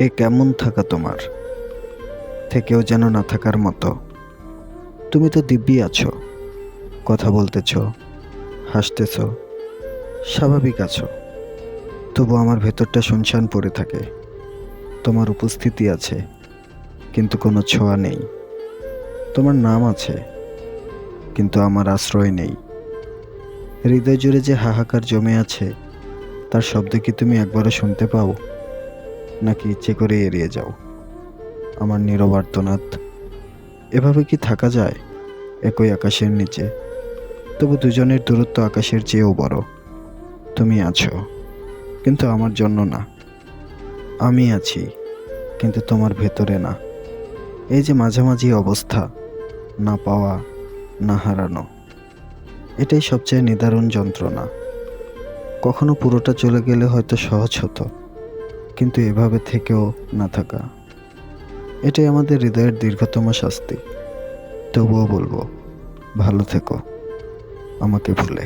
এ কেমন থাকা তোমার, থেকেও যেন না থাকার মতো। তুমি তো দিব্যি আছো, কথা বলতেছ, হাসতেছ, স্বাভাবিক আছো। তবু আমার ভেতরটা শুনশান পড়ে থাকে। তোমার উপস্থিতি আছে, কিন্তু কোনো ছোঁয়া নেই। তোমার নাম আছে, কিন্তু আমার আশ্রয় নেই। হৃদয় জুড়ে যে হাহাকার জমে আছে, তার শব্দ কি তুমি একবারও শুনতে পাও, নাকি ইচ্ছে করে এড়িয়ে যাও আমার নীরব আর্তনাদ? এভাবে কি থাকা যায় একই আকাশের নিচে? তবু দুজনের দূরত্ব আকাশের চেয়েও বড়। তুমি আছো, কিন্তু আমার জন্য না। আমি আছি, কিন্তু তোমার ভেতরে না। এই যে মাঝামাঝি অবস্থা, না পাওয়া, না হারানো, এটাই সবচেয়ে নিদারুণ যন্ত্রণা। কখনো পুরোটা চলে গেলে হয়তো সহজ হতো, কিন্তু এভাবে থেকেও না থাকা, এটাই আমাদের হৃদয়ের দীর্ঘতম শাস্তি। তবুও বলবো, ভালো থেকো, আমাকে ভুলে।